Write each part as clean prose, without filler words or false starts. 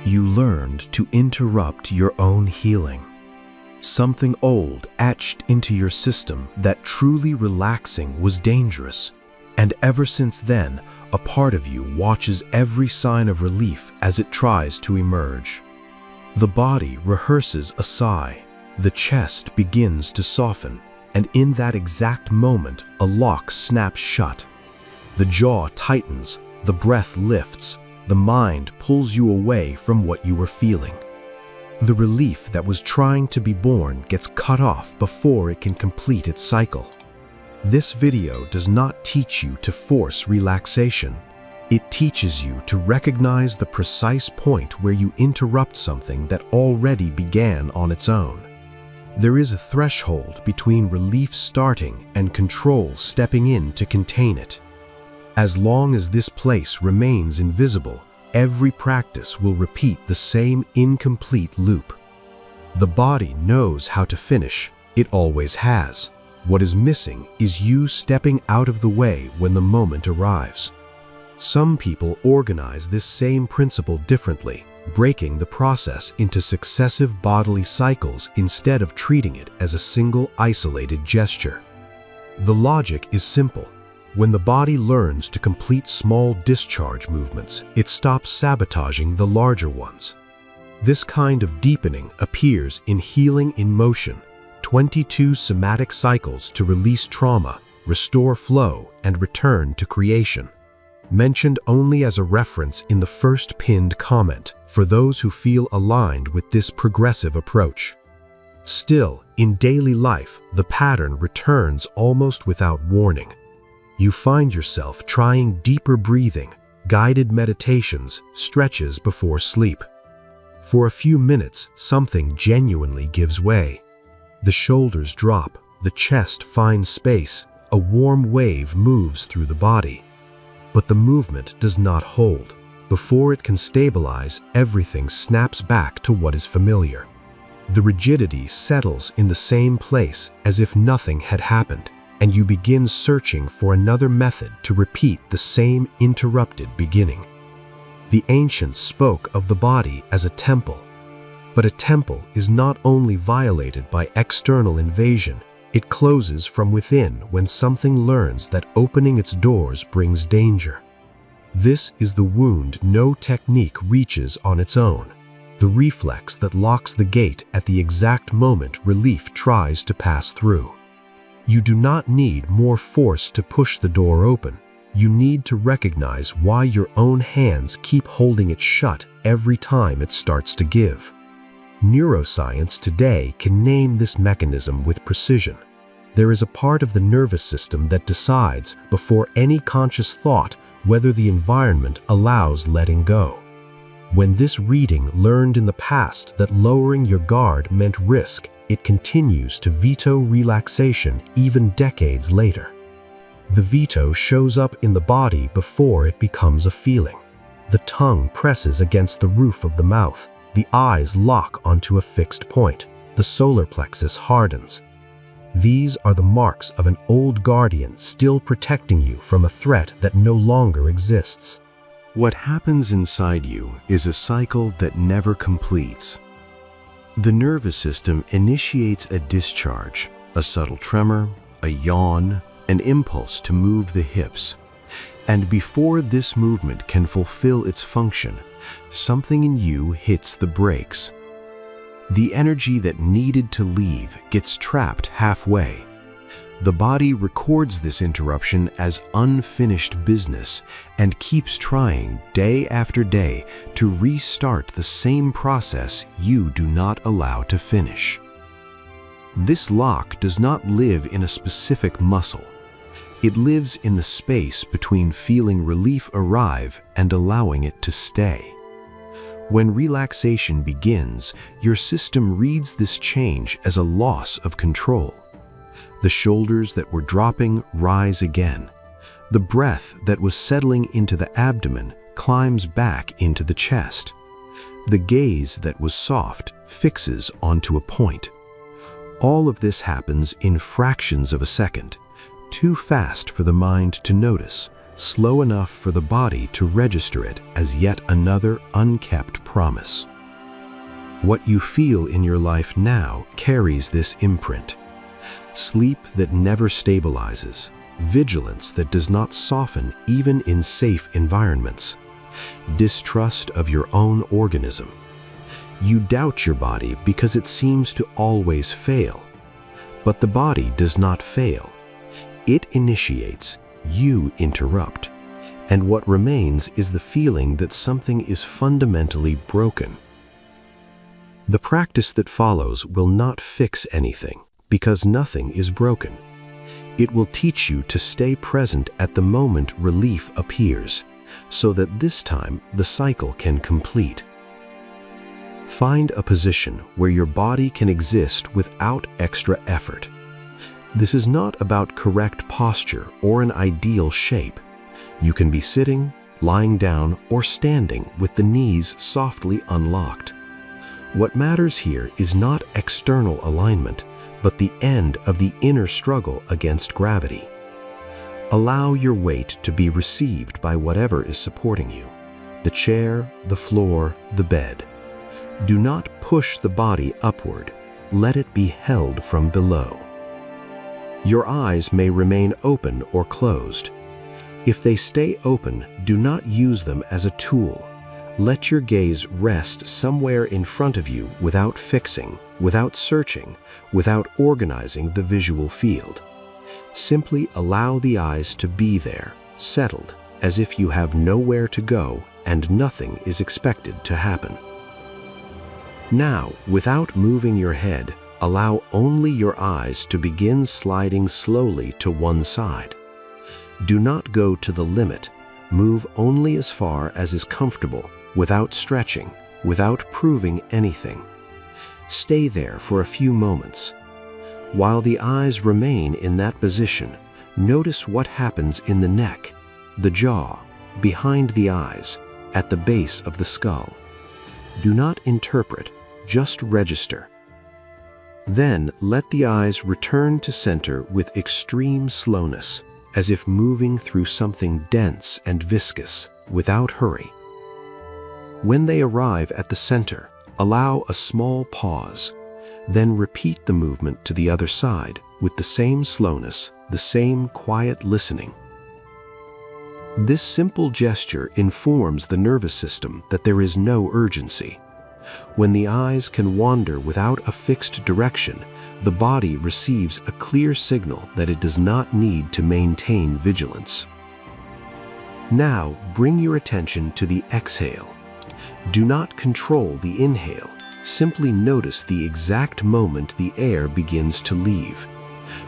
You learned to interrupt your own healing. Something old etched into your system that truly relaxing was dangerous. And ever since then, a part of you watches every sign of relief as it tries to emerge. The body rehearses a sigh, the chest begins to soften, and in that exact moment, a lock snaps shut. The jaw tightens, the breath lifts, the mind pulls you away from what you were feeling. The relief that was trying to be born gets cut off before it can complete its cycle. This video does not teach you to force relaxation. It teaches you to recognize the precise point where you interrupt something that already began on its own. There is a threshold between relief starting and control stepping in to contain it. As long as this place remains invisible, every practice will repeat the same incomplete loop. The body knows how to finish. It always has. What is missing is you stepping out of the way when the moment arrives. Some people organize this same principle differently, breaking the process into successive bodily cycles instead of treating it as a single isolated gesture. The logic is simple. When the body learns to complete small discharge movements, it stops sabotaging the larger ones. This kind of deepening appears in healing in motion, 22 somatic cycles to release trauma, restore flow, and return to creation. Mentioned only as a reference in the first pinned comment for those who feel aligned with this progressive approach. Still, in daily life, the pattern returns almost without warning. You find yourself trying deeper breathing, guided meditations, stretches before sleep. For a few minutes, something genuinely gives way. The shoulders drop, the chest finds space, a warm wave moves through the body. But the movement does not hold. Before it can stabilize, everything snaps back to what is familiar. The rigidity settles in the same place as if nothing had happened, and you begin searching for another method to repeat the same interrupted beginning. The ancients spoke of the body as a temple, but a temple is not only violated by external invasion, it closes from within when something learns that opening its doors brings danger. This is the wound no technique reaches on its own, the reflex that locks the gate at the exact moment relief tries to pass through. You do not need more force to push the door open. You need to recognize why your own hands keep holding it shut every time it starts to give. Neuroscience today can name this mechanism with precision. There is a part of the nervous system that decides, before any conscious thought, whether the environment allows letting go. When this reading learned in the past that lowering your guard meant risk, it continues to veto relaxation even decades later. The veto shows up in the body before it becomes a feeling. The tongue presses against the roof of the mouth. The eyes lock onto a fixed point. The solar plexus hardens. These are the marks of an old guardian still protecting you from a threat that no longer exists. What happens inside you is a cycle that never completes. The nervous system initiates a discharge, a subtle tremor, a yawn, an impulse to move the hips. And before this movement can fulfill its function, something in you hits the brakes. The energy that needed to leave gets trapped halfway. The body records this interruption as unfinished business and keeps trying day after day to restart the same process you do not allow to finish. This lock does not live in a specific muscle. It lives in the space between feeling relief arrive and allowing it to stay. When relaxation begins, your system reads this change as a loss of control. The shoulders that were dropping rise again. The breath that was settling into the abdomen climbs back into the chest. The gaze that was soft fixes onto a point. All of this happens in fractions of a second, too fast for the mind to notice, slow enough for the body to register it as yet another unkept promise. What you feel in your life now carries this imprint. Sleep that never stabilizes, vigilance that does not soften even in safe environments, distrust of your own organism. You doubt your body because it seems to always fail. But the body does not fail. It initiates, you interrupt. And what remains is the feeling that something is fundamentally broken. The practice that follows will not fix anything because nothing is broken. It will teach you to stay present at the moment relief appears, so that this time the cycle can complete. Find a position where your body can exist without extra effort. This is not about correct posture or an ideal shape. You can be sitting, lying down, or standing with the knees softly unlocked. What matters here is not external alignment, but the end of the inner struggle against gravity. Allow your weight to be received by whatever is supporting you, the chair, the floor, the bed. Do not push the body upward. Let it be held from below. Your eyes may remain open or closed. If they stay open, do not use them as a tool. Let your gaze rest somewhere in front of you without fixing, without searching, without organizing the visual field. Simply allow the eyes to be there, settled, as if you have nowhere to go and nothing is expected to happen. Now, without moving your head, allow only your eyes to begin sliding slowly to one side. Do not go to the limit. Move only as far as is comfortable, without stretching, without proving anything. Stay there for a few moments. While the eyes remain in that position, notice what happens in the neck, the jaw, behind the eyes, at the base of the skull. Do not interpret, just register. Then let the eyes return to center with extreme slowness, as if moving through something dense and viscous, without hurry. When they arrive at the center, allow a small pause. Then repeat the movement to the other side with the same slowness, the same quiet listening. This simple gesture informs the nervous system that there is no urgency. When the eyes can wander without a fixed direction, the body receives a clear signal that it does not need to maintain vigilance. Now bring your attention to the exhale. Do not control the inhale. Simply notice the exact moment the air begins to leave.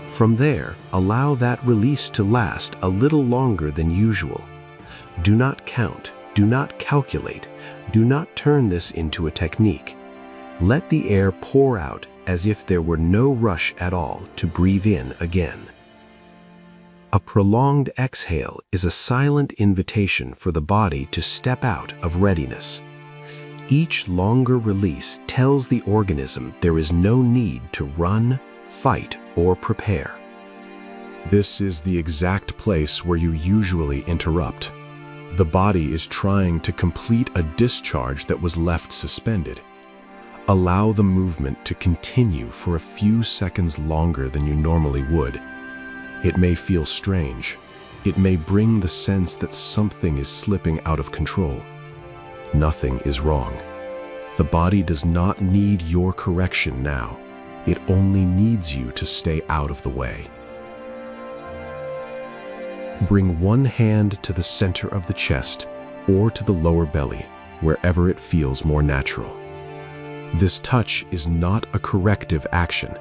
From there, allow that release to last a little longer than usual. Do not count, do not calculate, do not turn this into a technique. Let the air pour out as if there were no rush at all to breathe in again. A prolonged exhale is a silent invitation for the body to step out of readiness. Each longer release tells the organism there is no need to run, fight, or prepare. This is the exact place where you usually interrupt. The body is trying to complete a discharge that was left suspended. Allow the movement to continue for a few seconds longer than you normally would. It may feel strange. It may bring the sense that something is slipping out of control. Nothing is wrong. The body does not need your correction now. It only needs you to stay out of the way. Bring one hand to the center of the chest or to the lower belly, wherever it feels more natural. This touch is not a corrective action.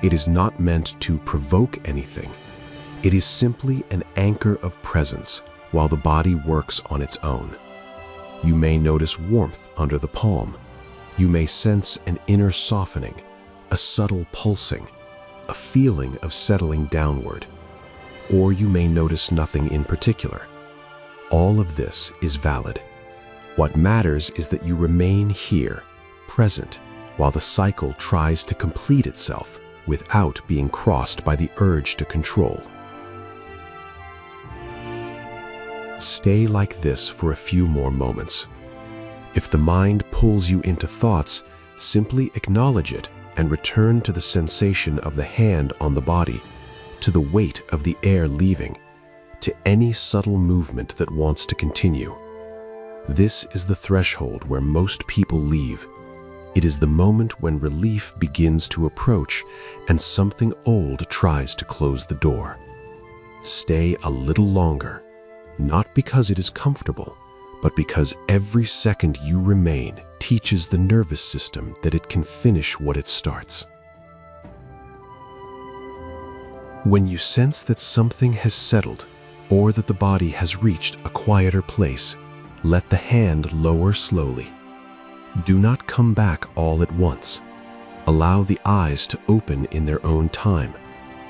It is not meant to provoke anything. It is simply an anchor of presence while the body works on its own. You may notice warmth under the palm. You may sense an inner softening, a subtle pulsing, a feeling of settling downward. Or you may notice nothing in particular. All of this is valid. What matters is that you remain here, present, while the cycle tries to complete itself without being crossed by the urge to control. Stay like this for a few more moments. If the mind pulls you into thoughts, simply acknowledge it and return to the sensation of the hand on the body, to the weight of the air leaving, to any subtle movement that wants to continue. This is the threshold where most people leave. It is the moment when relief begins to approach and something old tries to close the door. Stay a little longer, not because it is comfortable, but because every second you remain teaches the nervous system that it can finish what it starts. When you sense that something has settled or that the body has reached a quieter place, let the hand lower slowly. Do not come back all at once. Allow the eyes to open in their own time.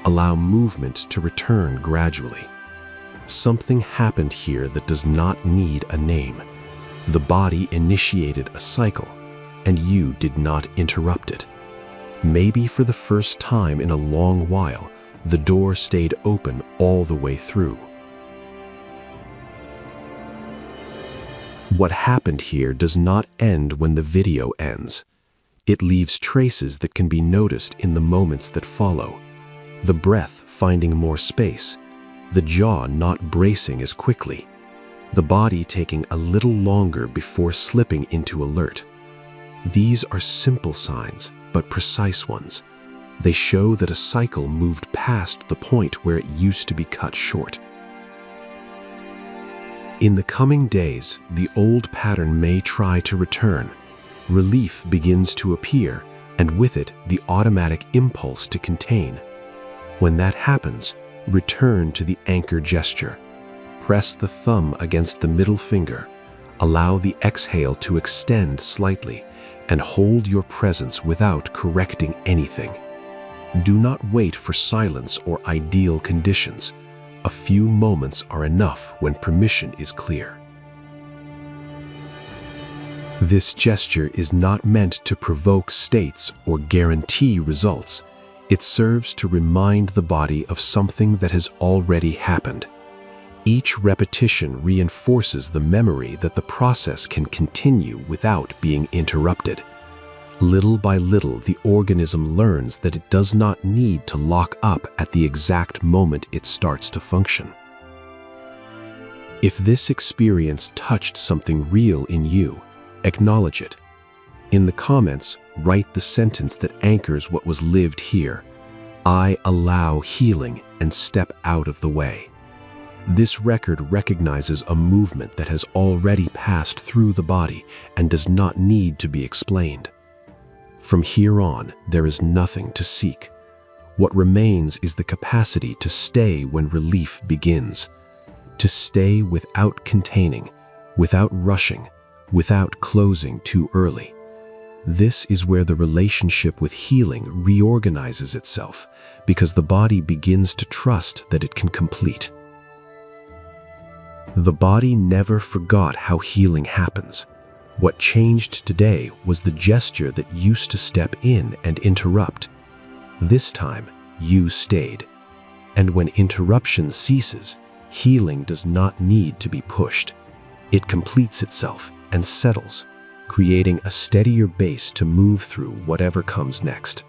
Allow movement to return gradually. Something happened here that does not need a name. The body initiated a cycle, and you did not interrupt it. Maybe for the first time in a long while, the door stayed open all the way through. What happened here does not end when the video ends. It leaves traces that can be noticed in the moments that follow. The breath finding more space, the jaw not bracing as quickly, the body taking a little longer before slipping into alert. These are simple signs, but precise ones. They show that a cycle moved past the point where it used to be cut short. In the coming days, the old pattern may try to return. Relief begins to appear, and with it, the automatic impulse to contain. When that happens, return to the anchor gesture. Press the thumb against the middle finger. Allow the exhale to extend slightly, and hold your presence without correcting anything. Do not wait for silence or ideal conditions. A few moments are enough when permission is clear. This gesture is not meant to provoke states or guarantee results. It serves to remind the body of something that has already happened. Each repetition reinforces the memory that the process can continue without being interrupted. Little by little, the organism learns that it does not need to lock up at the exact moment it starts to function. If this experience touched something real in you, acknowledge it. In the comments, write the sentence that anchors what was lived here. I allow healing and step out of the way. This record recognizes a movement that has already passed through the body and does not need to be explained. From here on, there is nothing to seek. What remains is the capacity to stay when relief begins, to stay without containing, without rushing, without closing too early. This is where the relationship with healing reorganizes itself, because the body begins to trust that it can complete. The body never forgot how healing happens. What changed today was the gesture that used to step in and interrupt. This time, you stayed. And when interruption ceases, healing does not need to be pushed. It completes itself and settles, creating a steadier base to move through whatever comes next.